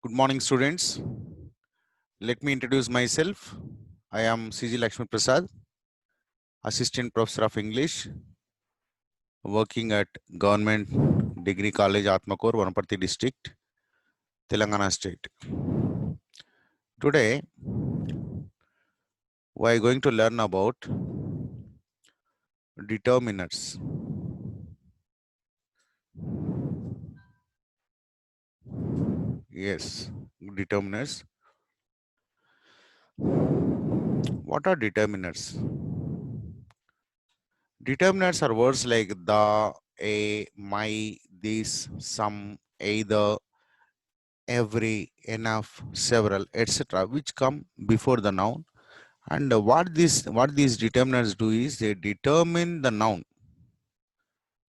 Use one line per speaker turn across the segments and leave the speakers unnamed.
Good morning, students. Let me introduce myself. I am CG Lakshmi Prasad, Assistant Professor of English, working at Government Degree College, Atmakor, Vanaparthi District, Telangana State. Today, we are going to learn about determinants. Yes, determinants. What are determinants? Determinants are words like the, a, my, this, some, either, every, enough, several, etc., which come before the noun. And what these determinants do is they determine the noun,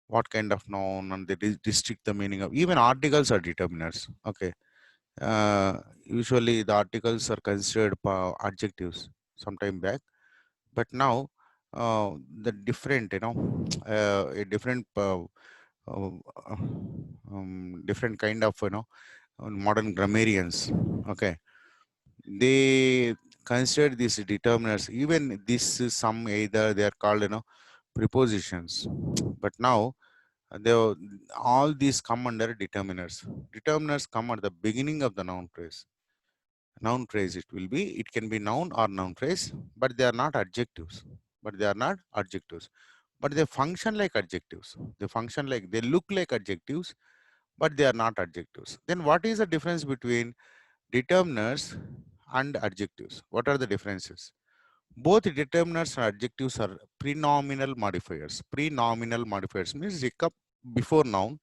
what kind of noun, and they restrict the meaning of even articles are determinants. Okay, usually the articles are considered adjectives sometime back, but now the different a different uh, different kind of modern grammarians. Okay, they consider these determinants. Even this is some either they are called prepositions, but now they all these come under determinants. Determinants come at the beginning of the noun phrase. Noun phrase it can be noun or noun phrase, but they are not adjectives. But they are not adjectives. But they function like adjectives. They function like they look like adjectives, but they are not adjectives. Then what is the difference between determinants and adjectives? What are the differences? Both determinants and adjectives are prenominal modifiers. Prenominal modifiers means they come before noun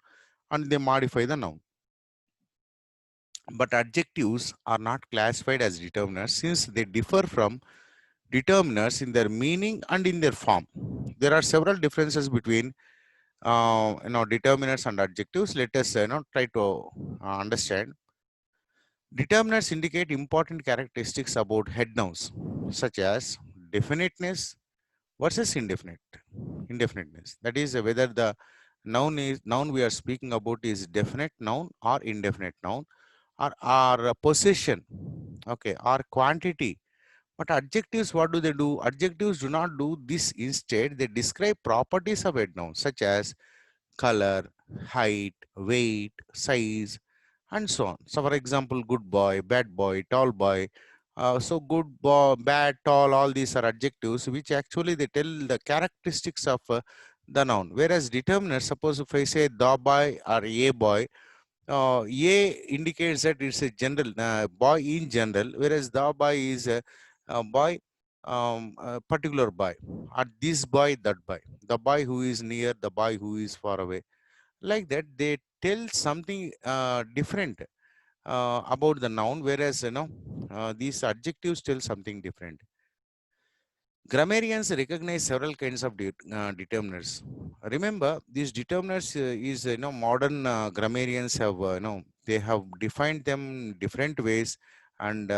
and they modify the noun. But adjectives are not classified as determinants since they differ from determinants in their meaning and in their form. There are several differences between determinants and adjectives. Let us try to understand. Determinants indicate important characteristics about head nouns, such as definiteness versus indefiniteness. That is whether the noun we are speaking about is definite noun or indefinite noun, or a possession, okay, or quantity. But adjectives, what do they do? Adjectives do not do this. Instead, they describe properties of head nouns, such as color, height, weight, size, and so on. So, for example, good boy, tall boy. So, good boy, bad, tall, all these are adjectives which actually they tell the characteristics of the noun. Whereas determinants, suppose if I say the boy or a boy, a indicates that it's a general boy in general, whereas the boy is a boy, a particular boy, or this boy, that boy, the boy who is near, the boy who is far away. Like that, they tell something different about the noun, whereas these adjectives tell something different. Grammarians recognize several kinds of determinants. Remember, these determinants is modern grammarians have they have defined them different ways, and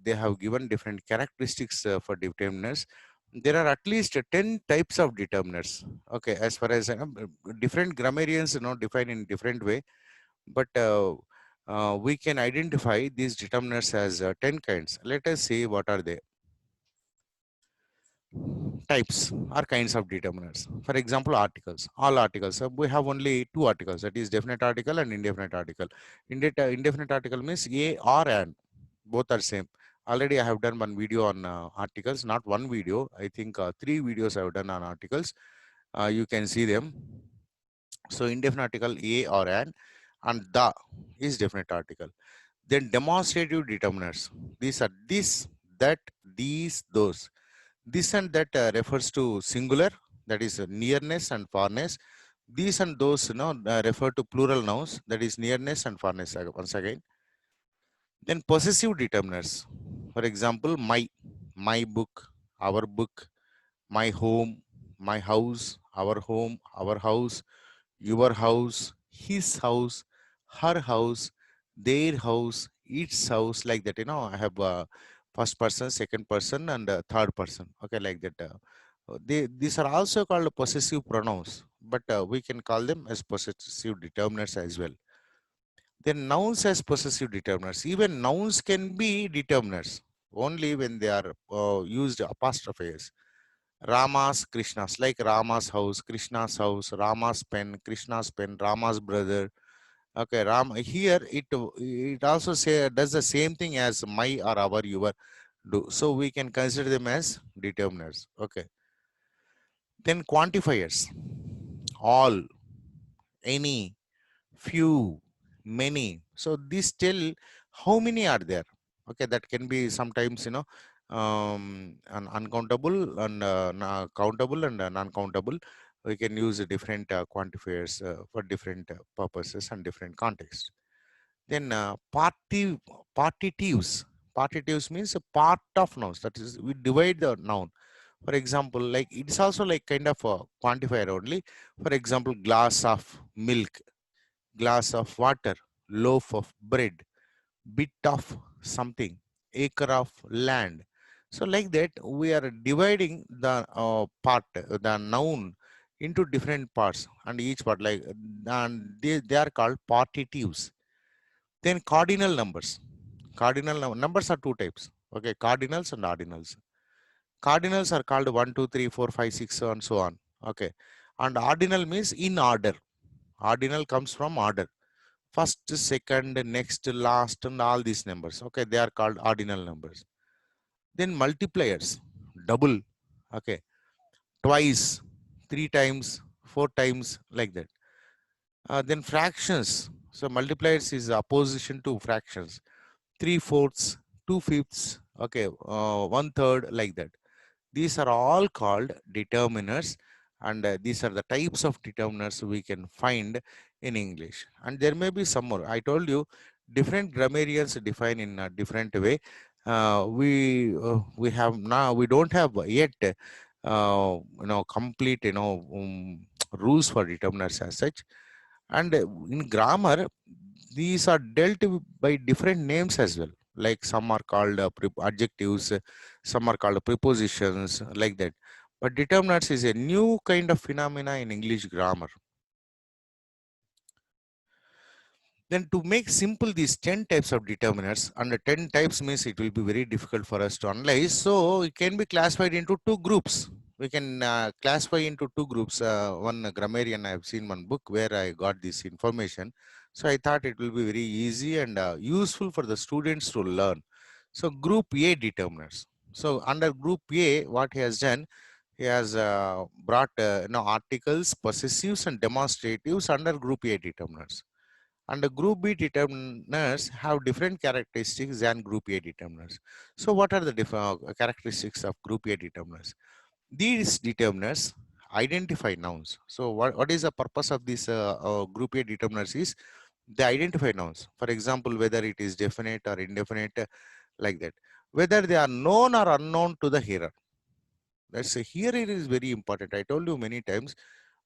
they have given different characteristics for determinants. There are at least 10 types of determinants. Okay, as far as different grammarians define in different way, but we can identify these determinants as 10 kinds. Let us see what are they. Types or kinds of determinants. For example, articles. All articles. We have only two articles, that is definite article and indefinite article. Indefinite article means a or an. Both are same. Already I have done one video on articles, not one video. I think three videos I have done on articles. You can see them. So indefinite article a or an, and the is definite article. Then demonstrative determinants. These are this, that, these, those. This and that refers to singular, that is nearness and farness. These and those refer to plural nouns, that is nearness and farness once again. Then possessive determinants. For example, my book, our book, my house, our house, your house, his house, her house, their house, its house, like that. I have first person, second person, and third person. Okay, like that. These are also called possessive pronouns, but we can call them as possessive determinants as well. Then nouns as possessive determiners. Even nouns can be determiners only when they are used apostrophes. Rama's, Krishna's, like Rama's house, Krishna's house, Rama's pen, Krishna's pen, Rama's brother. Okay, Ram here it also say does the same thing as my or our, your do. So we can consider them as determiners. Okay. Then quantifiers. All, any, few, many. So these tell how many are there. Okay, that can be sometimes an uncountable and countable and non-countable. We can use different quantifiers for different purposes and different contexts. Then partitives. Partitives means a part of nouns. That is, we divide the noun. For example, like it's also like kind of a quantifier only. For example, glass of milk, glass of water, loaf of bread, bit of something, acre of land. So like that, we are dividing the the noun into different parts, and each part like, and they are called partitives. Then cardinal numbers. Numbers are two types. Okay, cardinals and ordinals. Cardinals are called 1, 2, 3, 4, 5, 6, and so on. Okay, and ordinal means in order. Ordinal comes from order. First, second, next, last, and all these numbers. Okay, they are called ordinal numbers. Then multipliers, double. Okay, twice, three times, four times, like that. Then fractions. So multipliers is opposition to fractions. 3/4, 2/5, okay, 1/3, like that. These are all called determiners, and these are the types of determiners we can find in English. And there may be some more. I told you different grammarians define in a different way. We have now, we don't have yet complete rules for determiners as such. And in grammar, these are dealt by different names as well. Like some are called adjectives, some are called prepositions, like that. But determinants is a new kind of phenomena in English grammar. Then to make simple these 10 types of determinants, under 10 types means it will be very difficult for us to analyze. So it can be classified into two groups. We can classify into two groups. One grammarian, I have seen one book where I got this information. So I thought it will be very easy and useful for the students to learn. So group A determinants. So under group A, what he has done, he has brought articles, possessives and demonstratives under group A determinants. And the group B determiners have different characteristics than group A determiners. So what are the characteristics of group A determiners? These determiners identify nouns. So what is the purpose of this group A determiners is they identify nouns. For example, whether it is definite or indefinite, like that. Whether they are known or unknown to the hearer. That's here it is very important. I told you many times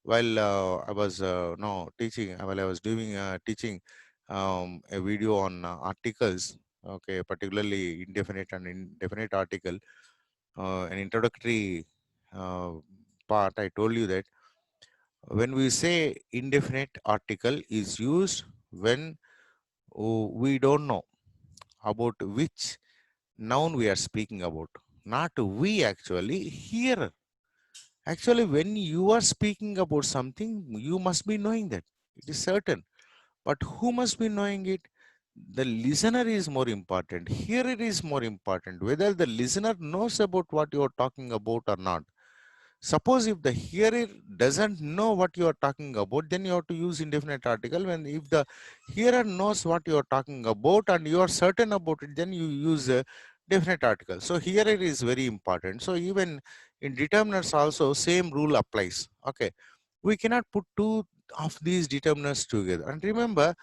while I was no teaching, while I was doing teaching a video on articles, okay, particularly indefinite and indefinite article, an introductory uh, part, I told you that when we say indefinite article is used when we don't know about which noun we are speaking about. Not we actually, here. Actually, when you are speaking about something, you must be knowing that. It is certain. But who must be knowing it? The listener is more important. Here it is more important whether the listener knows about what you are talking about or not. Suppose if the hearer doesn't know what you are talking about, then you have to use indefinite article. When if the hearer knows what you are talking about and you are certain about it, then you use a definite article. So here it is very important. So even in determinants also same rule applies. Okay, we cannot put two of these determinants together. And remember,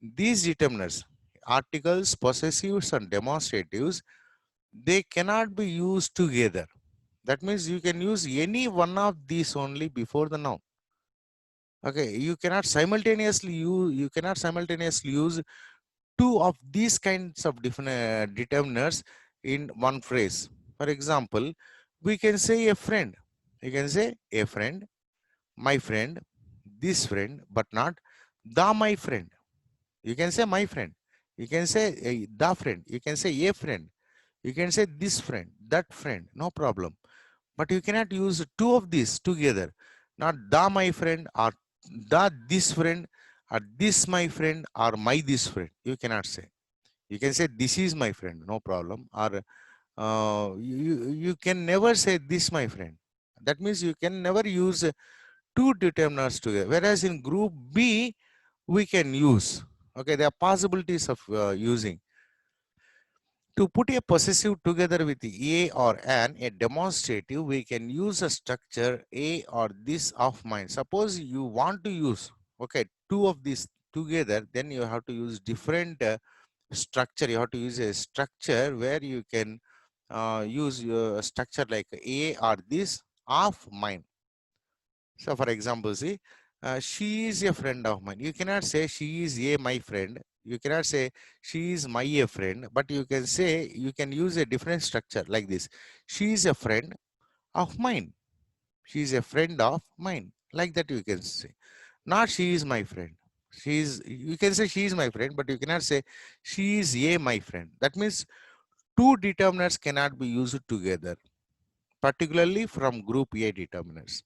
these determinants, articles, possessives, and demonstratives, they cannot be used together. That means you can use any one of these only before the noun. Okay, you cannot simultaneously use two of these kinds of different determiners in one phrase. For example, we can say a friend. You can say a friend, my friend, this friend, but not the my friend. You can say my friend. You can say the friend. You can say a friend. You can say this friend, that friend, no problem. But you cannot use two of these together. Not the my friend or the this friend or this my friend or my this friend. You cannot say. You can say this is my friend, no problem. Or you can never say this my friend. That means you can never use two determinants together. Whereas in group B, we can use. Okay, there are possibilities of using. To put a possessive together with a or an, a demonstrative, we can use a structure a or this of mine. Suppose you want to use, okay, two of these together, then you have to use different structure. You have to use a structure where you can use a structure like a or this of mine. So for example, see, she is a friend of mine. You cannot say she is a my friend. You cannot say she is my a friend, but you can say, you can use a different structure like this. She is a friend of mine. She is a friend of mine. Like that you can say. Not she is my friend. She is, you can say she is my friend, but you cannot say she is a my friend. That means two determinants cannot be used together, particularly from group A determinants.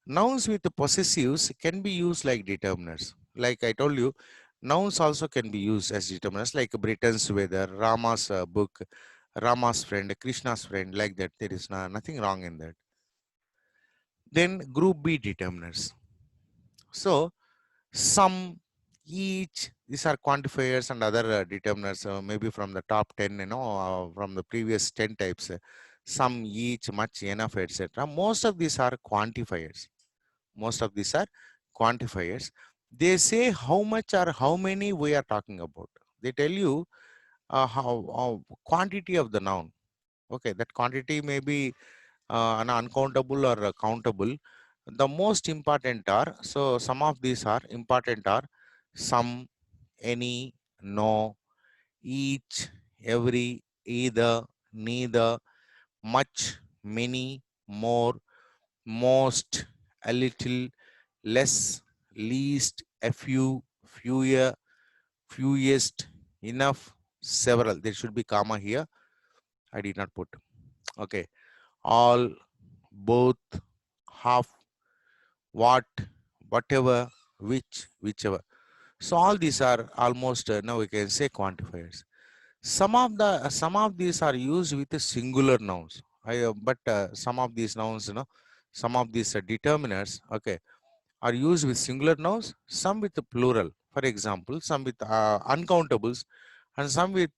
Nouns with possessives can be used like determinants. Like I told you, nouns also can be used as determinants, like Britain's weather, Rama's book, Rama's friend, Krishna's friend, like that. There is nothing wrong in that. Then group B determinants. So some, each, these are quantifiers and other determinants, maybe from the top 10, from the previous 10 types. Some, each, much, enough, etc. Most of these are quantifiers. Most of these are quantifiers. They say how much or how many we are talking about. They tell you how quantity of the noun. Okay, that quantity may be an uncountable or countable. The most important are, so some of these are important are some, any, no, each, every, either, neither, much, many, more, most, a little, less, least, a few, fewer, fewest, enough, several. There should be comma here. I did not put. Okay. All, both, half, what, whatever, which, whichever. So all these are almost now we can say quantifiers. Some of these are used with the singular nouns. But some of these nouns, some of these determiners, okay, are used with singular nouns, some with the plural. For example, some with uncountables and some with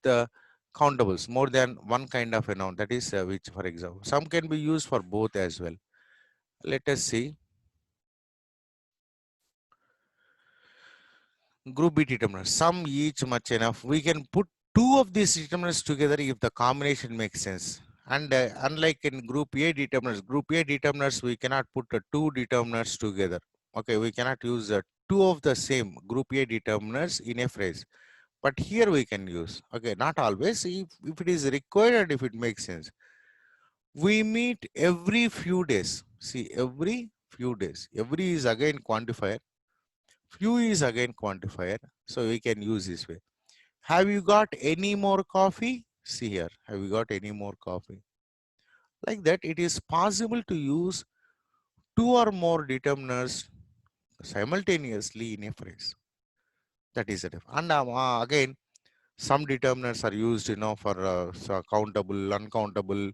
countables, more than one kind of a noun. That is which, for example, some can be used for both as well. Let us see. Group B determinants, some, each, much, enough. We can put two of these determinants together if the combination makes sense. And unlike in group A determinants, we cannot put two determinants together. Okay, we cannot use two of the same group A determinants in a phrase. But here we can use, okay, not always, if it is required and if it makes sense. We meet every few days. See, every few days. Every is again quantifier. Few is again quantifier. So we can use this way. Have you got any more coffee? See here. Have you got any more coffee? Like that, it is possible to use two or more determiners simultaneously in a phrase. That is it. And again, some determiners are used, for so countable, uncountable,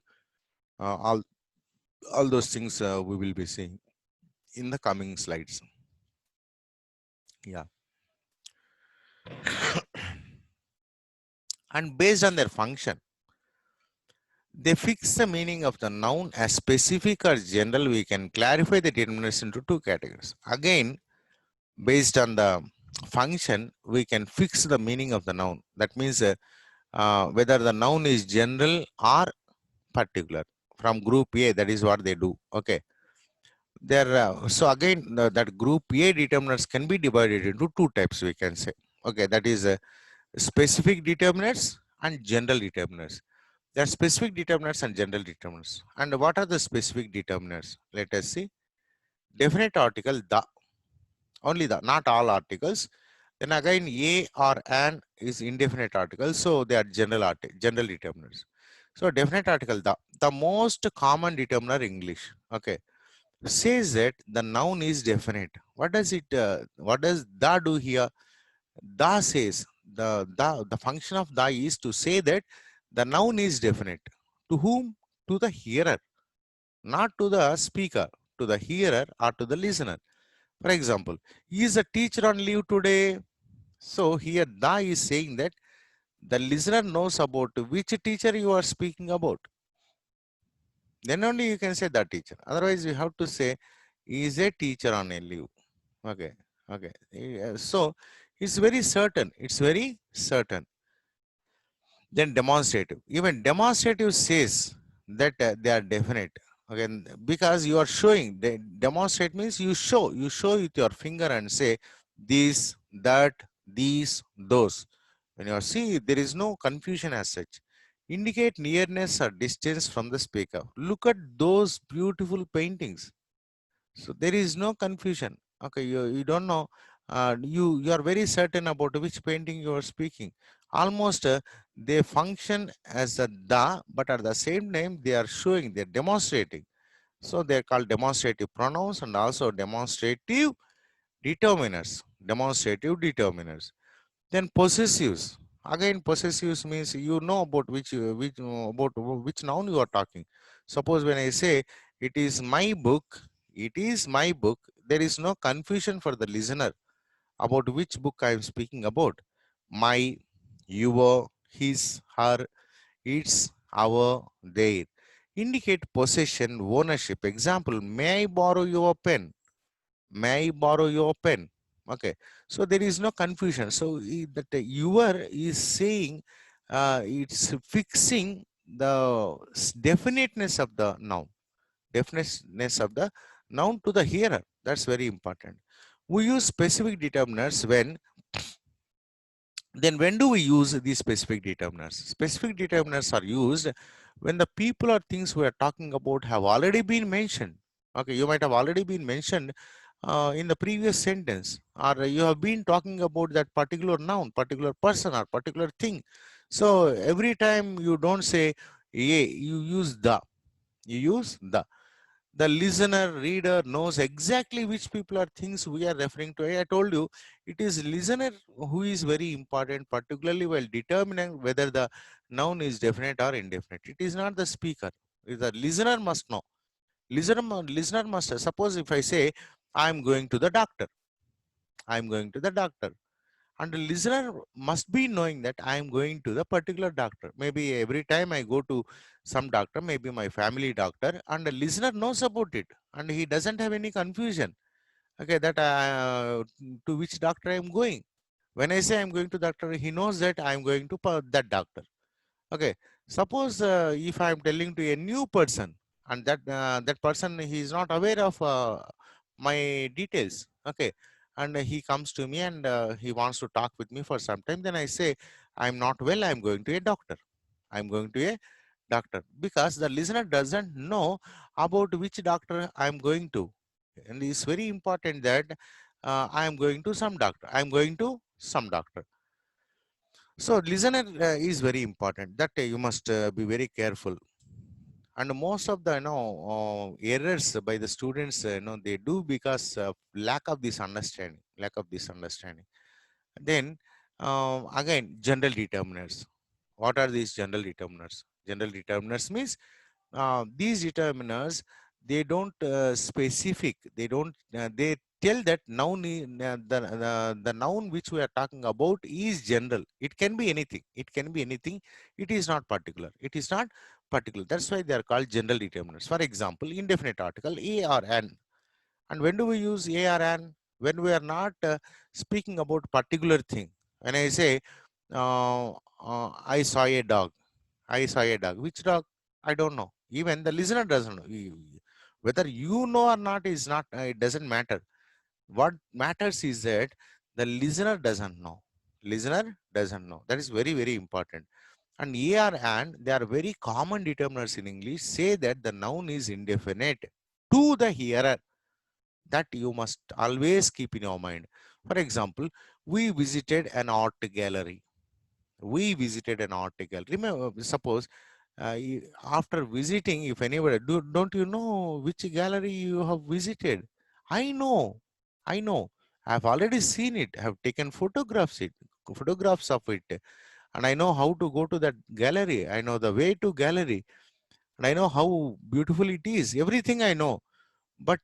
all those things we will be seeing in the coming slides. Yeah. And based on their function, they fix the meaning of the noun as specific or general. We can clarify the determinants into two categories. Again, based on the function, we can fix the meaning of the noun. That means whether the noun is general or particular. From group A, that is what they do. Okay. There. So again, that group A determinants can be divided into two types, we can say. Okay, that is specific determinants and general determinants. There are specific determinants and general determinants. And what are the specific determinants? Let us see. Definite article, the, only the, not all articles. Then again, a or an is indefinite article, so they are general determiners. So definite article, the most common determiner English, okay, says that the noun is definite. What does it? What does the do here? The says the function of the is to say that the noun is definite. To whom? To the hearer, not to the speaker, to the hearer or to the listener. For example, is a teacher on leave today? So here the is saying that the listener knows about which teacher you are speaking about. Then only you can say that teacher. Otherwise, you have to say is a teacher on a leave. Okay. Okay. So it's very certain. It's very certain. Then demonstrative. Even demonstrative says that they are definite. Okay. Because you are showing. Demonstrate means you show. You show with your finger and say this, that, these, those. When you see, there is no confusion as such. Indicate nearness or distance from the speaker. Look at those beautiful paintings. So there is no confusion. Okay, you don't know. You are very certain about which painting you are speaking. Almost they function as a the, but at the same time they are showing, they're demonstrating. So they're called demonstrative pronouns and also demonstrative determiners. Demonstrative determiners. Then possessives. Again, possessives means you know about which noun you are talking. Suppose when I say it is my book, it is my book. There is no confusion for the listener about which book I am speaking about. My, your, his, her, its, our, their. Indicate possession, ownership. Example: May I borrow your pen? May I borrow your pen? Okay, so there is no confusion. So that your is saying it's fixing the definiteness of the noun, definiteness of the noun to the hearer. That's very important. We use specific determiners when, then when do we use these specific determiners? Specific determiners are used when the people or things we are talking about have already been mentioned. Okay, you might have already been mentioned in the previous sentence, or you have been talking about that particular noun, particular person, or particular thing. So every time you don't say a, you use the. You use the. The listener, reader knows exactly which people or things we are referring to. I told you, it is listener who is very important, particularly while determining whether the noun is definite or indefinite. It is not the speaker. The listener must know. Listener must, suppose if I say, I'm going to the doctor. I'm going to the doctor. And the listener must be knowing that I am going to the particular doctor. Maybe every time I go to some doctor, maybe my family doctor, and the listener knows about it, and he doesn't have any confusion. Okay, that to which doctor I am going. When I say I'm going to doctor, he knows that I am going to that doctor. Okay, suppose if I am telling to a new person, and that person he is not aware of my details. Okay, and he comes to me and he wants to talk with me for some time. Then I say, I'm not well. I'm going to a doctor. I'm going to a doctor, because the listener doesn't know about which doctor I'm going to, and it's very important that I am going to some doctor. I'm going to some doctor. So listener is very important, that you must be very careful. And most of the errors by the students, they do because of lack of this understanding. Then again, general determiners. What are these general determiners? General determiners means these determiners, they don't specific, they don't they tell that noun the noun which we are talking about is general. It can be anything, it can be anything. It is not particular, it is not particular. That's why they are called general determiners. For example, indefinite article a or an. And when do we use a or an? When we are not speaking about particular thing. When I say uh, I saw a dog. I saw a dog. Which dog? I don't know. Even the listener doesn't know. Whether you know or not is not, it doesn't matter. What matters is that the listener doesn't know. Listener doesn't know. That is very, very important. And er and they are very common determiners in English, say that the noun is indefinite to the hearer. That you must always keep in your mind. For example, we visited an art gallery. We visited an art gallery. Remember, suppose after visiting, if anybody don't you know which gallery you have visited? I know i know I've already seen it. I have taken photographs of it, and I know how to go to that gallery. I know the way to gallery, and I know how beautiful it is. Everything I know. But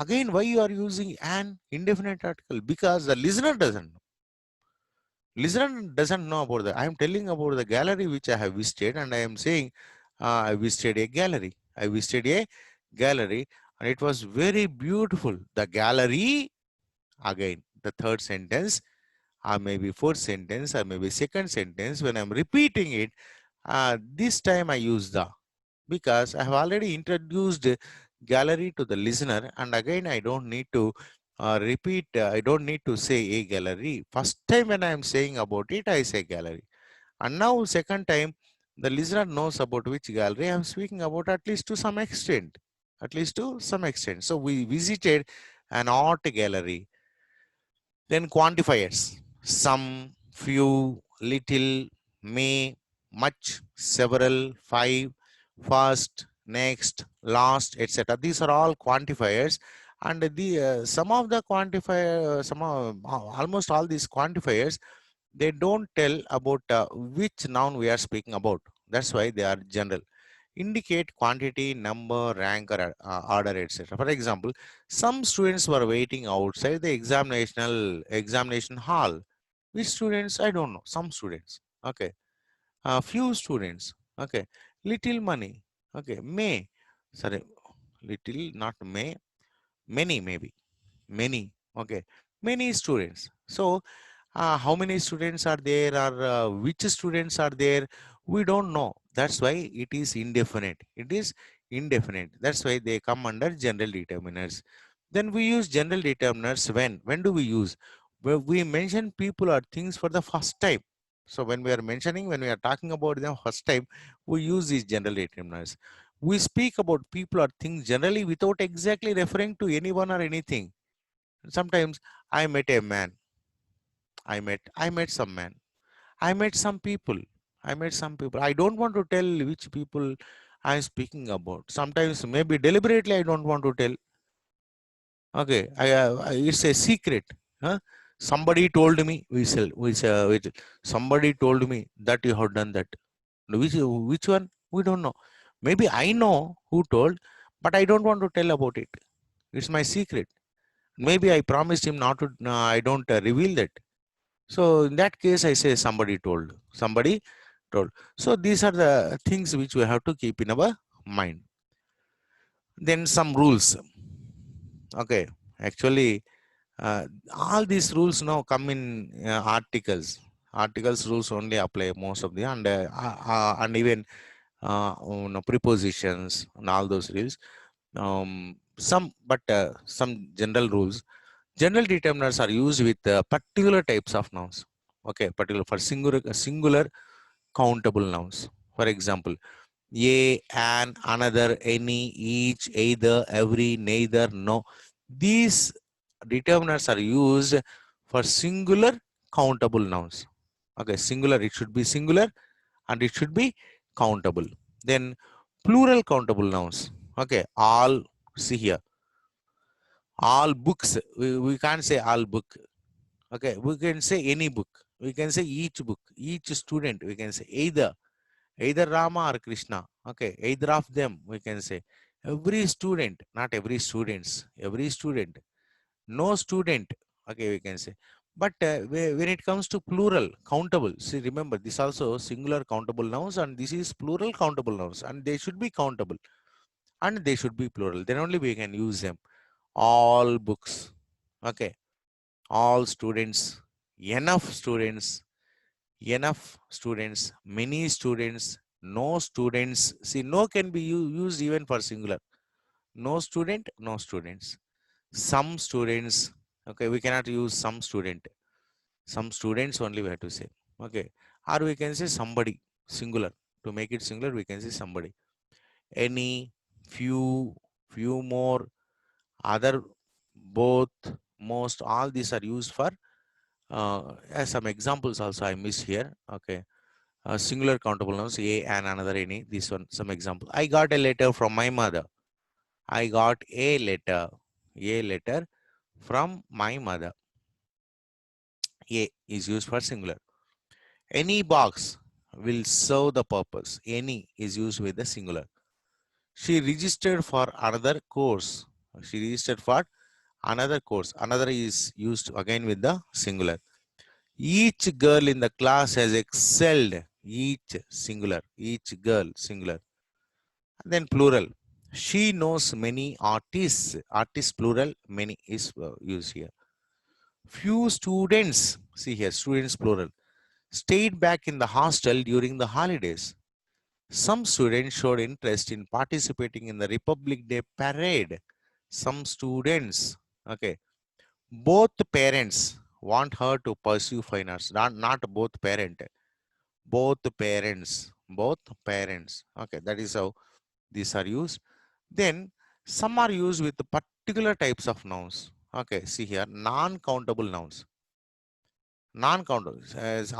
again, why you are using an indefinite article? Because the listener doesn't know about that. I am telling about the gallery which I have visited, and I am saying I visited a gallery. I visited a gallery, and it was very beautiful. The gallery, again, the third sentence, or maybe fourth sentence, or maybe second sentence. When I'm repeating it, this time I use the, because I have already introduced gallery to the listener, and again I don't need to repeat. I don't need to say a gallery. First time when I am saying about it, I say gallery, and now second time the listener knows about which gallery I am speaking about, at least to some extent. At least to some extent. So we visited an art gallery. Then quantifiers: some, few, little, may, much, several, five, first, next, last, etc. These are all quantifiers, and the some of the quantifier, almost all these quantifiers, they don't tell about which noun we are speaking about. That's why they are general. Indicate quantity, number, rank, or order, etc. For example, some students were waiting outside the examination hall. Which students? I don't know. Some students. Okay. Few students. Okay. Little money. Okay. May. Sorry. Little, not may. Many, maybe. Many. Okay. Many students. So, how many students are there, or which students are there? We don't know. That's why it is indefinite. It is indefinite. That's why they come under general determiners. Then we use general determiners when do we use? Where we mention people or things for the first time. So when we are talking about them first time, we use these general determiners. We speak about people or things generally without exactly referring to anyone or anything. Sometimes I met a man. I met some man. I met some people. I met some people. I don't want to tell which people I'm speaking about. Sometimes maybe deliberately I don't want to tell. Okay, it's a secret. Huh? Somebody told me. Somebody told me that you have done that. Which one? We don't know. Maybe I know who told, but I don't want to tell about it. It's my secret. Maybe I promised him not to. No, I don't reveal that. So in that case, I say somebody told. Somebody told. So these are the things which we have to keep in our mind. Then some rules. Okay, actually, uh, all these rules now come in articles. Articles rules only apply most of the, and even prepositions and all those rules. Some general rules. General determiners are used with particular types of nouns. Okay, particular for singular countable nouns. For example, a, an, another, any, each, either, every, neither, no. These determiners are used for singular countable nouns. Okay, singular, it should be singular and it should be countable. Then plural countable nouns. Okay, all, see here, all books. We can't say all book. Okay, we can say any book. We can say each book, each student. We can say either Rama or Krishna. Okay, either of them we can say. Every student, not every students, every student, no student. Okay, we can say. But when it comes to plural, countable, see, remember this also singular countable nouns, and this is plural countable nouns, and they should be countable and they should be plural. Then only we can use them. All books. Okay, all students, enough students, many students, no students. See, no can be used even for singular. No student, no students. Some students. Okay, we cannot use some student. Some students only we have to say. Okay, or we can say somebody, singular. To make it singular, we can say somebody. Any, few, few more, other, both, Most all these are used for, as some examples also I miss here. Okay. Singular countable nouns, a and another any. This one, some example. I got a letter from my mother. I got a letter from my mother. A is used for singular. Any box will serve the purpose. Any is used with the singular. She registered for another course. She registered for another course. Another is used again with the singular. Each girl in the class has excelled. Each singular. Each girl singular. And then plural. She knows many artists. Artists plural. Many is used here. Few students. See here. Students plural. Stayed back in the hostel during the holidays. Some students showed interest in participating in the Republic Day parade. Some students, okay, both parents want her to pursue fine arts. Not both parent, both parents. Okay, that is how these are used. Then some are used with particular types of nouns. Okay, see here, non-countable nouns. Non-countable, as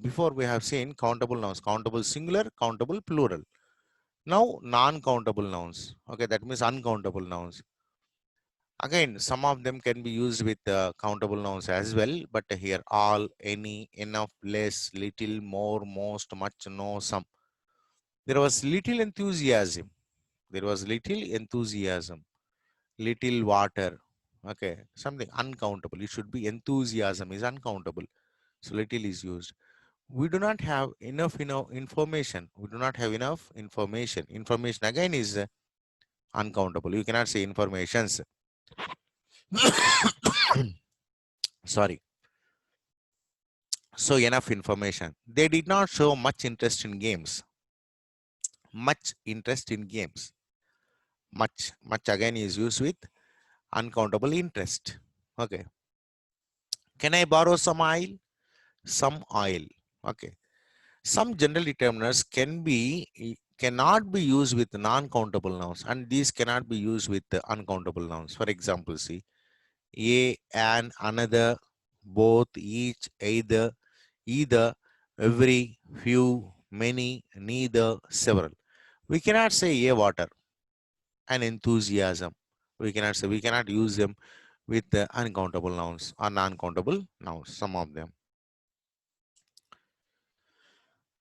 before we have seen countable nouns, countable singular, countable plural. Now, non-countable nouns. Okay, that means uncountable nouns. Again, some of them can be used with countable nouns as well, but here all, any, enough, less, little, more, most, much, no, some. There was little enthusiasm. There was little enthusiasm. Little water. Okay, something uncountable. It should be enthusiasm is uncountable. So little is used. We do not have enough information. We do not have enough information. Information again is uncountable. You cannot say informations. Sorry. So enough information. They did not show much interest in games. Much interest in games. Much again is used with uncountable interest. Okay. Can I borrow some oil? Some oil. Okay. Some general determiners cannot be used with non-countable nouns, and these cannot be used with the uncountable nouns. For example, see, a, an, another, both, each, either, every, few, many, neither, several. We cannot say a water and enthusiasm. We cannot use them with the uncountable nouns or non-countable nouns, some of them.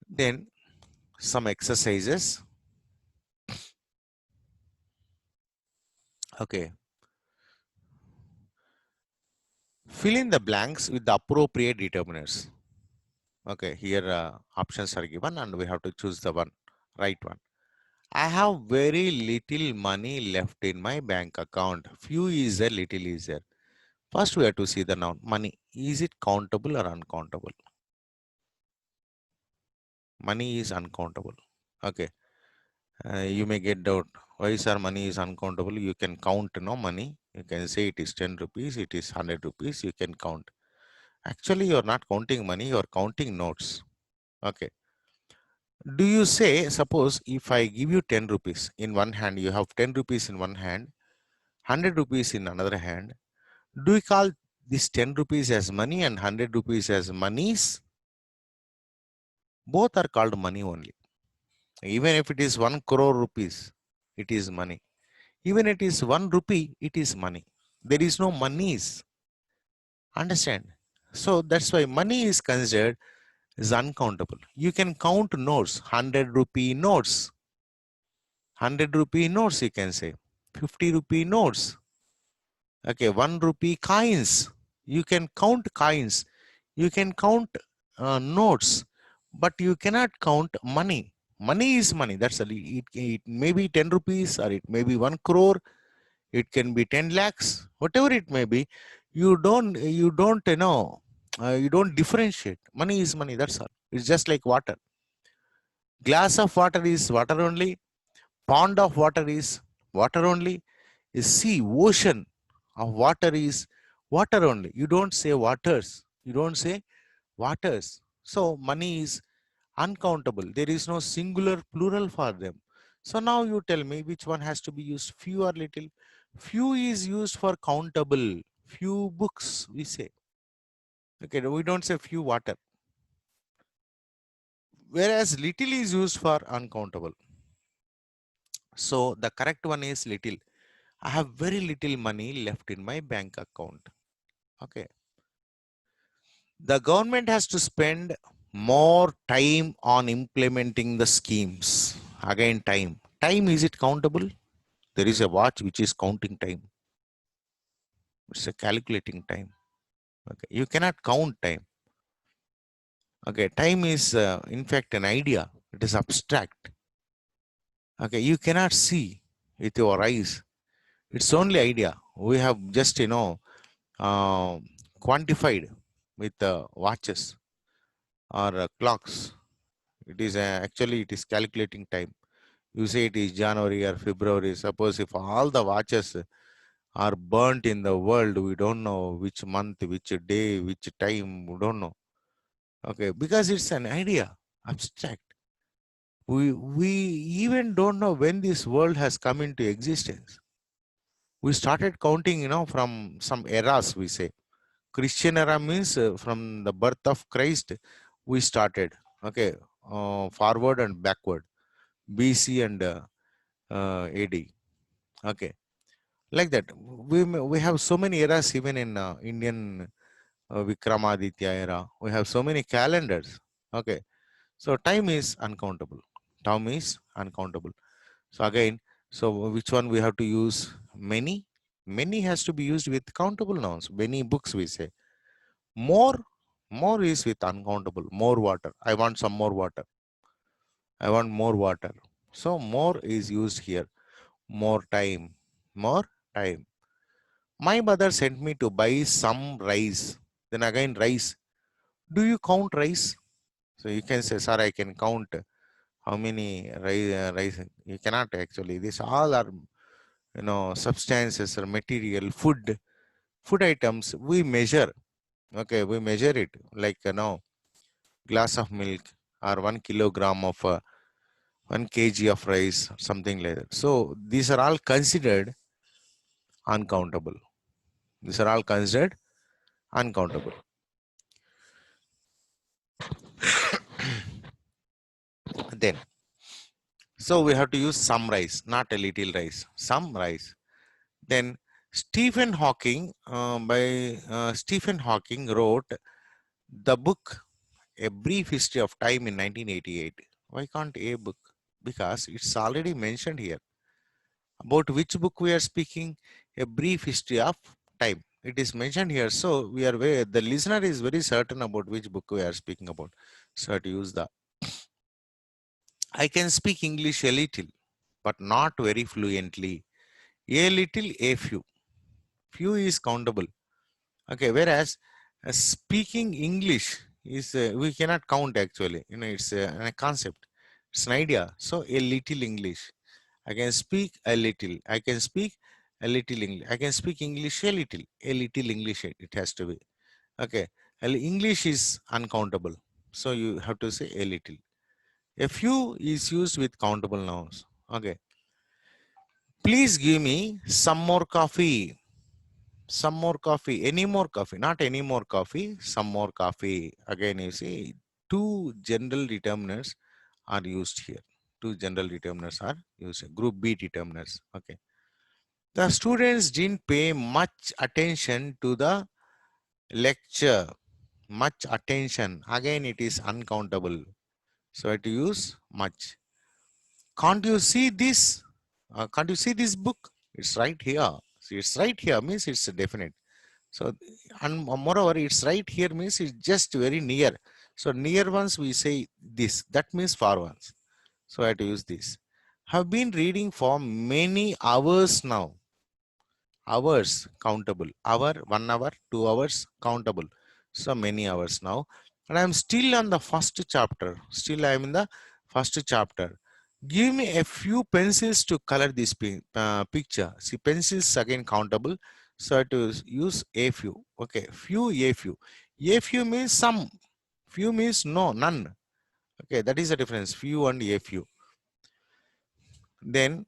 Then some exercises. Okay. Fill in the blanks with the appropriate determiners. Okay, here options are given and we have to choose the right one. I have very little money left in my bank account. Few is there, little is there. First, we have to see the noun money. Is it countable or uncountable? Money is uncountable. Okay, you may get doubt. Why is our money is uncountable? You can count no money. You can say it is 10 rupees, it is 100 rupees. You can count. Actually, you are not counting money, you are counting notes. Okay. Do you say, suppose if I give you 10 rupees in one hand, you have 10 rupees in one hand, 100 rupees in another hand. Do we call this 10 rupees as money and 100 rupees as monies? Both are called money only. Even if it is 1 crore rupees, it is money. Even it is 1 rupee, it is money. There is no monies. Understand? So that's why money is considered as uncountable. You can count notes, 100 rupee notes. 100 rupee notes, you can say. 50 rupee notes. Okay, 1 rupee coins. You can count coins. You can count notes, but you cannot count money. Money is money. That's it may be 10 rupees or it may be 1 crore. It can be 10 lakhs, whatever it may be. You know, you don't differentiate. Money is money. That's all. It's just like water. Glass of water is water only. Pond of water is water only. A sea, ocean of water is water only. You don't say waters. You don't say waters. So money is uncountable. There is no singular plural for them. So now you tell me which one has to be used, few or little. Few is used for countable. few books, we say. Okay, we don't say few water. Whereas little is used for uncountable. So the correct one is little. I have very little money left in my bank account. Okay. The government has to spend more time on implementing the schemes. Again, time. Time, is it countable? There is a watch which is counting time. It's a calculating time. Okay. You cannot count time. Okay. Time is, in fact, an idea. It is abstract. Okay. You cannot see with your eyes. It's only idea. We have just, uh, quantified with watches or clocks. It is actually it is calculating time. You say it is January or February. Suppose if all the watches are burnt in the world, we don't know which month, which day, which time, we don't know. Okay, because it's an idea, abstract. We even don't know when this world has come into existence. We started counting, from some eras, we say. Christian era means from the birth of Christ, we started. Okay, forward and backward, BC and AD. Okay, like that. We have so many eras even in Indian Vikramaditya era. We have so many calendars. Okay, so time is uncountable. Time is uncountable. So again, so which one we have to use? Many. Many has to be used with countable nouns. Many books, we say. More. More is with uncountable. More water. I want some more water. I want more water. So more is used here. More time. More time. My mother sent me to buy some rice. Then again, rice. Do you count rice? So you can say, sir, I can count how many rice. You cannot actually. These all are, substances or material, food items. We measure. Okay, we measure it like, glass of milk or 1 kilogram of 1 kg of rice, something like that. So these are all considered uncountable. These are all considered uncountable. Then, so we have to use some rice, not a little rice, some rice. Then Stephen Hawking, by Stephen Hawking wrote the book A Brief History of Time in 1988. Why can't a book? Because it's already mentioned here. About which book we are speaking? A Brief History of Time. It is mentioned here. So we are the listener is very certain about which book we are speaking about. So to use the I can speak English a little, but not very fluently. A little, a few. Few is countable. Okay, whereas speaking English is we cannot count actually. It's a concept. It's an idea. So a little English. I can speak a little. I can speak a little English. I can speak English a little. A little English it has to be. Okay. English is uncountable. So you have to say a little. A few is used with countable nouns. Okay. Please give me some more coffee. Some more coffee. Any more coffee. Not any more coffee. Some more coffee. Again, you see, two general determiners are used here. Two general determiners are used. Group B determiners. Okay. The students didn't pay much attention to the lecture. Much attention. Again, it is uncountable. So I have to use much. Can't you see this? Can't you see this book? It's right here. See, it's right here means it's definite. So, and moreover, it's right here means it's just very near. So near ones we say this. That means far ones. So I have to use this. Have been reading for many hours now. Hours countable. Hour, 1 hour, 2 hours countable. So many hours now. And I'm still on the first chapter. Still I'm in the first chapter. Give me a few pencils to color this picture. See, pencils again countable. So I have to use a few. Okay, few, a few. A few means some. Few means no, none. Okay, that is the difference. Few and a few. Then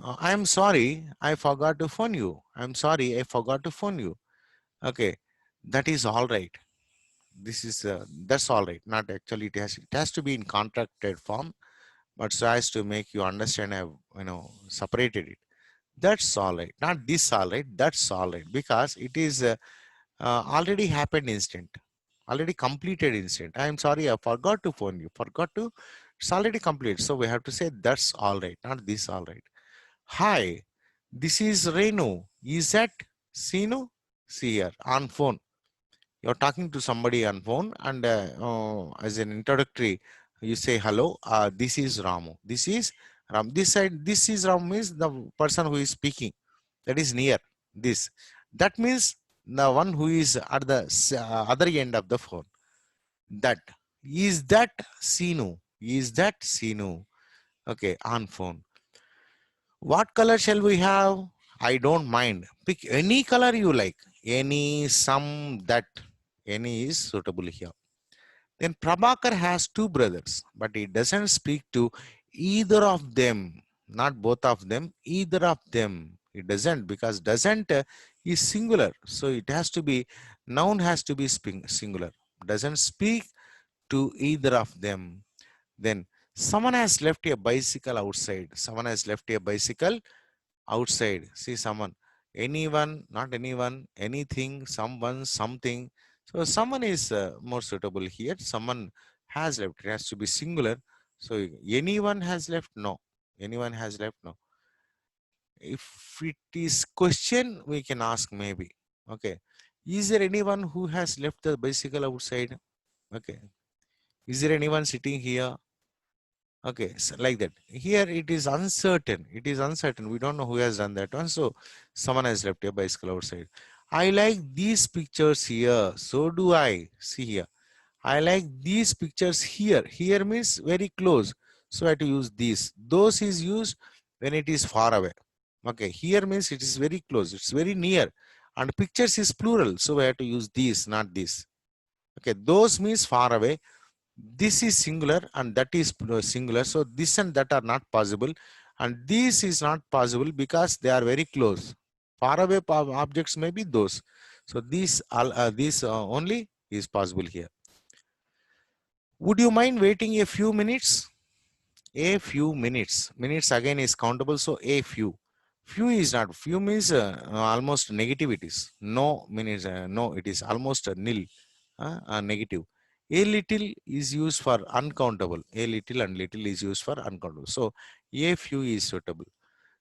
I'm sorry, I forgot to phone you. I'm sorry, I forgot to phone you. Okay, that is all right. This is that's all right. Not actually, it has to be in contracted form, but so as to make you understand. I've separated it. That's all right. Not this all right. That's all right because it is already happened instant, already completed instant. I am sorry, I forgot to phone you. Forgot to. It's already complete. So we have to say that's all right, not this all right. Hi, this is Renu. Is that Sinu? See here on phone. You're talking to somebody on phone, and as an introductory, you say hello. This is Ramu. This is Ram. This side. This is Ram means the person who is speaking. That is near this. That means the one who is at the other end of the phone. That is that Sinu. Is that Sinu? Okay, on phone. What color shall we have? I don't mind. Pick any color you like. Any, some, that. Any is suitable here. Then Prabhakar has two brothers, but he doesn't speak to either of them. Not both of them, either of them. It doesn't, because doesn't is singular. So it has to be, noun has to be singular. Doesn't speak to either of them. Then someone has left a bicycle outside. Someone has left a bicycle outside. See, someone, anyone, not anyone, anything, someone, something. So someone is more suitable here. Someone has left. It has to be singular. So anyone has left? No. Anyone has left? No. If it is question, we can ask maybe. Okay. Is there anyone who has left the bicycle outside? Okay. Is there anyone sitting here? Okay, so like that. Here it is uncertain. It is uncertain. We don't know who has done that one. So someone has left a bicycle outside. I like these pictures here. So do I. See here. I like these pictures here. Here means very close. So I have to use these. Those is used when it is far away. Okay, here means it is very close. It's very near. And pictures is plural. So we have to use these, not this. Okay, those means far away. This is singular and that is singular. So this and that are not possible, and this is not possible because they are very close. Far away objects may be those. So these only is possible here. Would you mind waiting a few minutes? A few minutes. Minutes again is countable. So a few. Few is not. Few means almost negative it is. No minutes. No, it is almost nil. Negative. A little is used for uncountable. A little and little is used for uncountable. So a few is suitable.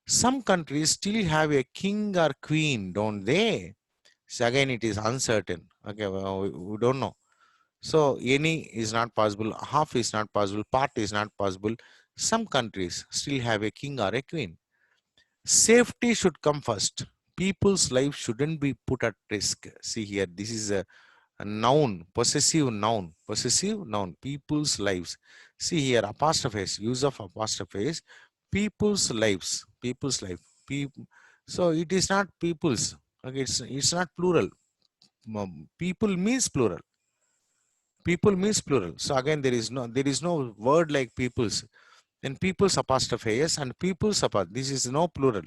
Some countries still have a king or queen, don't they? So again, it is uncertain. Okay, well, we don't know. So any is not possible. Half is not possible. Part is not possible. Some countries still have a king or a queen. Safety should come first. People's life shouldn't be put at risk. See here, this is a noun, possessive noun, people's lives. See here, apostrophes, use of apostrophes, people's lives, people's life. People. So it is not people's. Okay, it's not plural. People means plural. People means plural. So again, there is no word like people's. Then people's apostrophes and people's apostrophe. This is no plural.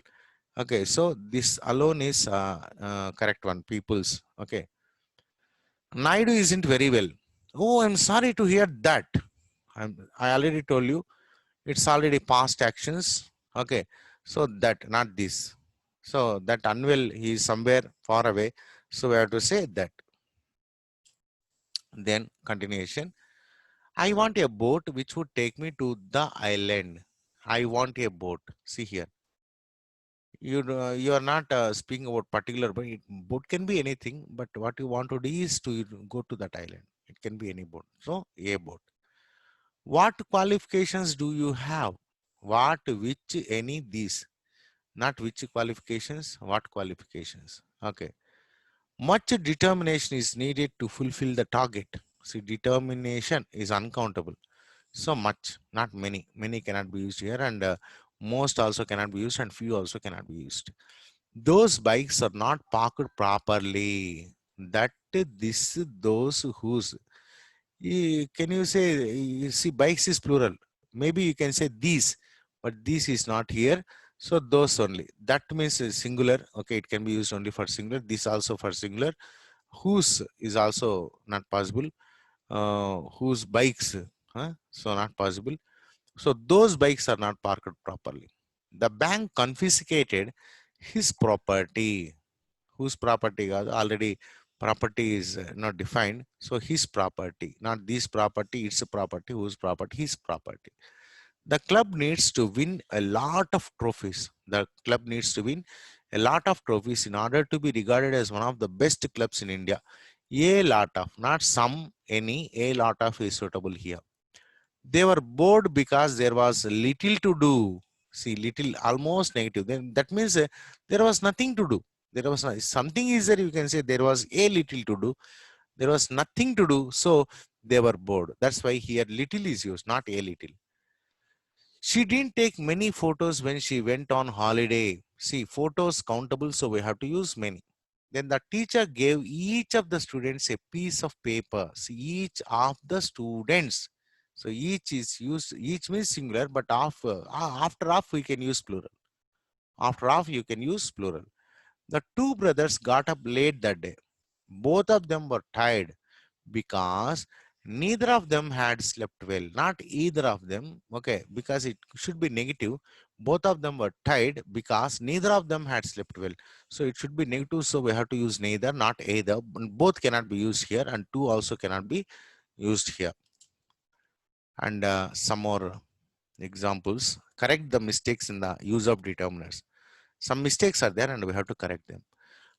Okay, so this alone is correct one. People's. Okay. Naidu isn't very well. Oh, I'm sorry to hear that. I already told you it's already past actions. Okay, so that, not this. So that unwell, he is somewhere far away. So we have to say that. Then continuation. I want a boat which would take me to the island. I want a boat. See here. You are not speaking about particular, but boat can be anything. But what you want to do is to go to that island. It can be any boat. So a boat. What qualifications do you have? What, which, any, these. Not which qualifications, what qualifications. Okay. Much determination is needed to fulfill the target. See, determination is uncountable. So much, not many. Many cannot be used here, and most also cannot be used, and few also cannot be used. Those bikes are not parked properly. That, this, those, whose. Can you say, you see, bikes is plural. Maybe you can say these, but this is not here. So those only. That means singular. Okay, it can be used only for singular. This also for singular. Whose is also not possible. Whose bikes, so not possible. So those bikes are not parked properly. The bank confiscated his property. Whose property? Already property is not defined. So his property, not this property, it's a property. Whose property? His property. The club needs to win a lot of trophies. The club needs to win a lot of trophies in order to be regarded as one of the best clubs in India. A lot of, not some, any, a lot of is suitable here. They were bored because there was little to do. See, little, almost negative. Then that means there was nothing to do. There was something is there. You can say there was a little to do. There was nothing to do. So they were bored. That's why here little is used, not a little. She didn't take many photos when she went on holiday. See, photos countable, so we have to use many. Then the teacher gave each of the students a piece of paper. See, each of the students. So each is used, each means singular, but after of we can use plural. After of you can use plural. The two brothers got up late that day. Both of them were tired because neither of them had slept well. Not either of them, okay, because it should be negative. Both of them were tired because neither of them had slept well. So it should be negative, so we have to use neither, not either. Both cannot be used here, and two also cannot be used here. And some more examples. Correct the mistakes in the use of determiners. Some mistakes are there and we have to correct them.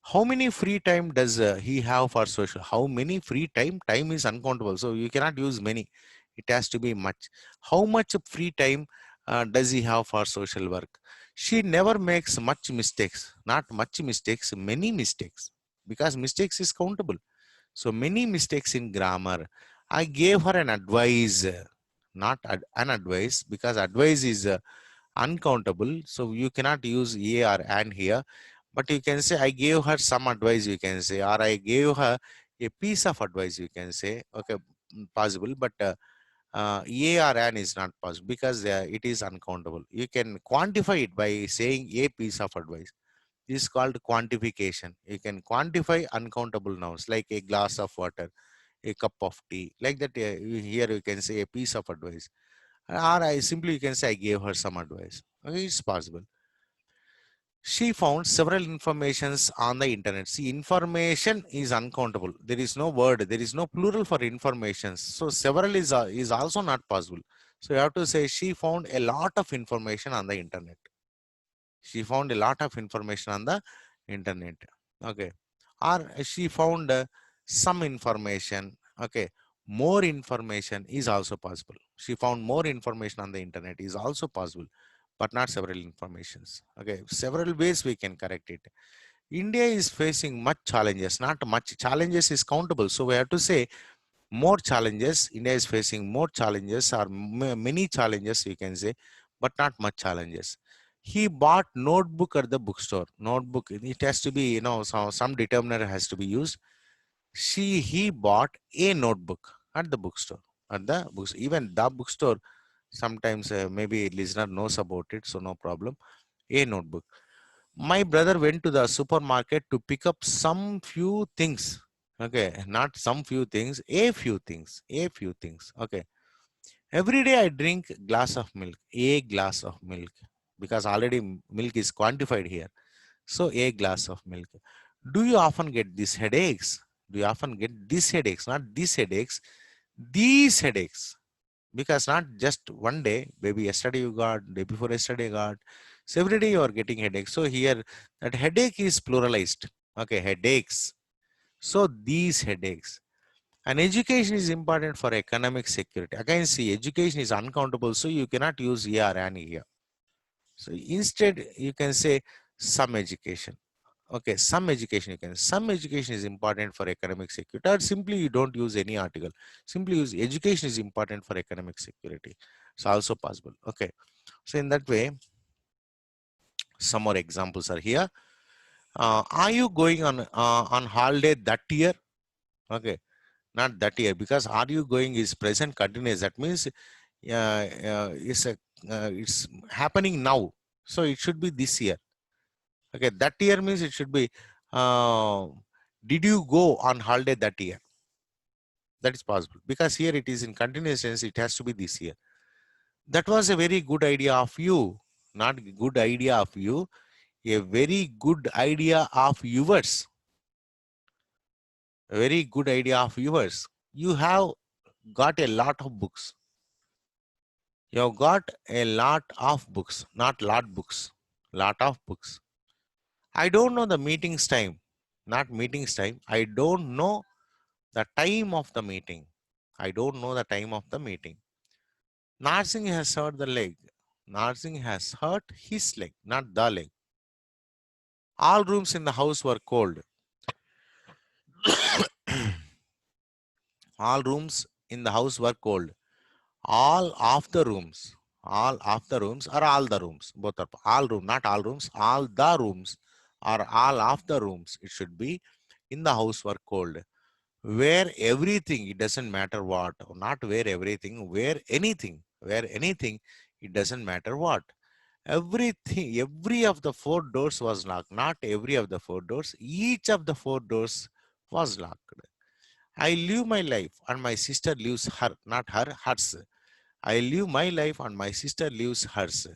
How many free time does he have for social? How many free time? Time is uncountable, so you cannot use many. It has to be much. How much free time does he have for social work? She never makes much mistakes. Not much mistakes, many mistakes. Because mistakes is countable. So many mistakes in grammar. I gave her an advice, not an advice, because advice is uncountable. So you cannot use a or an here, but you can say I gave her some advice, you can say, or I gave her a piece of advice, you can say. Okay, possible, but a or an is not possible because it is uncountable. You can quantify it by saying a piece of advice. This is called quantification. You can quantify uncountable nouns like a glass of water, a cup of tea, like that. Here you can say a piece of advice, or I simply you can say I gave her some advice. Okay, it's possible. She found several informations on the internet. See, information is uncountable. There is no word. There is no plural for information. So several is also not possible. So you have to say she found a lot of information on the internet. She found a lot of information on the internet. Okay. Or she found some information. Okay. More information is also possible. She found more information on the internet is also possible, but not several informations. Okay. Several ways we can correct it. India is facing much challenges, not much challenges is countable. So we have to say more challenges. India is facing more challenges or many challenges, you can say, but not much challenges. He bought notebook at the bookstore. Notebook, it has to be, some determiner has to be used. He bought a notebook at the bookstore. At the books, even the bookstore, sometimes maybe listener knows about it, so no problem. A notebook. My brother went to the supermarket to pick up some few things. Okay, not some few things, a few things, a few things. Okay. Every day I drink glass of milk, a glass of milk, because already milk is quantified here. So a glass of milk. Do you often get these headaches? Do you often get these headaches? Not these headaches, these headaches. Because not just one day, maybe yesterday you got, day before yesterday you got. So every day you are getting headaches. So here that headache is pluralized. Okay, headaches. So these headaches. And education is important for economic security. Again, see, education is uncountable, so you cannot use ER and here. So instead, you can say some education. Okay, some education you can. Some education is important for economic security, or simply you don't use any article. Simply use education is important for economic security. It's also possible. Okay, so in that way, some more examples are here. Are you going on holiday that year? Okay, not that year, because are you going is present continuous. That means it's happening now, so it should be this year. Okay, that year means it should be uh, Did you go on holiday that year? That is possible because here it is in continuous tense. It has to be this year. That was a very good idea of you. Not good idea of you. A very good idea of yours. A very good idea of yours. You have got a lot of books. You have got a lot of books, not lot books, lot of books. I don't know the meeting's time, not meeting's time. I don't know the time of the meeting. I don't know the time of the meeting. Narsing has hurt the leg. Narsing has hurt his leg, not the leg. All rooms in the house were cold. All rooms in the house were cold. All of the rooms, all of the rooms or all the rooms, both are all room, not all rooms, all the rooms or all of the rooms. It should be in the house were cold. Where everything, it doesn't matter what, not where everything, where anything, it doesn't matter what. Everything, every of the four doors was locked, not every of the four doors, each of the four doors was locked. I live my life and my sister lives her, not her, hers. I live my life and my sister lives hers.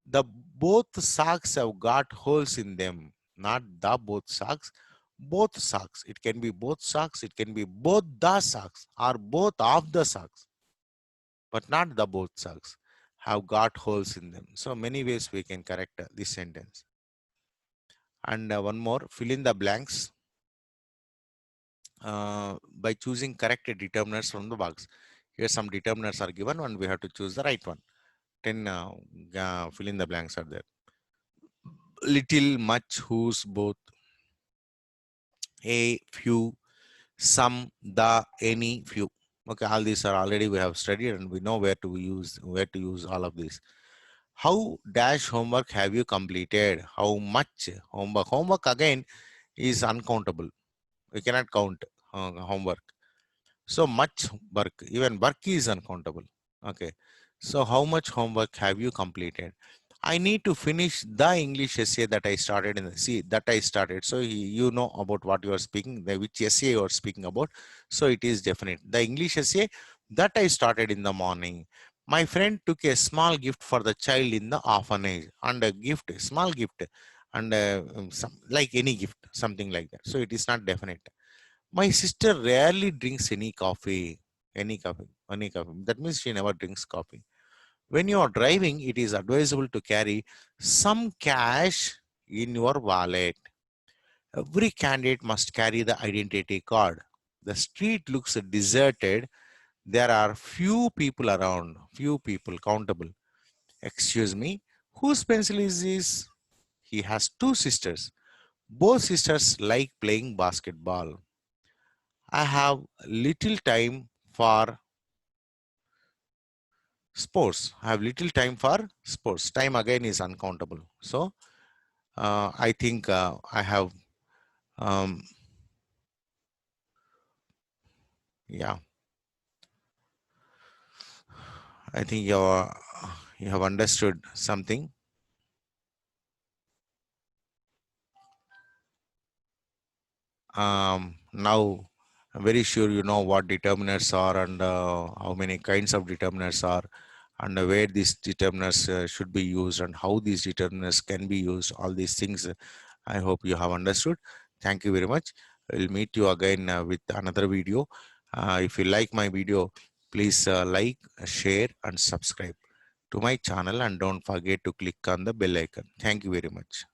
The both socks have got holes in them, not the both socks. Both socks. It can be both socks, it can be both the socks or both of the socks, but not the both socks have got holes in them. So many ways we can correct this sentence. And one more, fill in the blanks by choosing correct determiners from the box. Here some determiners are given and we have to choose the right one. 10 fill in the blanks are there. Little, much, whose, both, a, few, some, the, any, few. Okay, all these are already we have studied and we know where to use all of these. How dash homework have you completed? How much homework? Homework again is uncountable. We cannot count homework. So much work, even work is uncountable. Okay. So how much homework have you completed? I need to finish the English essay that I started in the that I started. So you know about what you are speaking, which essay you are speaking about. So it is definite. The English essay that I started in the morning. My friend took a small gift for the child in the orphanage, and a gift, small gift, and some like any gift, something like that. So it is not definite. My sister rarely drinks any coffee. Any coffee. Any coffee. That means she never drinks coffee. When you are driving, it is advisable to carry some cash in your wallet. Every candidate must carry the identity card. The street looks deserted. There are few people around, few people countable. Excuse me, whose pencil is this? He has two sisters. Both sisters like playing basketball. I have little time for sports. I have little time for sports. Time again is uncountable. So I think I have, um, yeah, I think you have understood something. Now, I'm very sure you know what determiners are and how many kinds of determiners are and where these determiners should be used and how these determiners can be used. All these things I hope you have understood. Thank you very much. We'll meet you again with another video. If you like my video, please like, share and subscribe to my channel and don't forget to click on the bell icon. Thank you very much.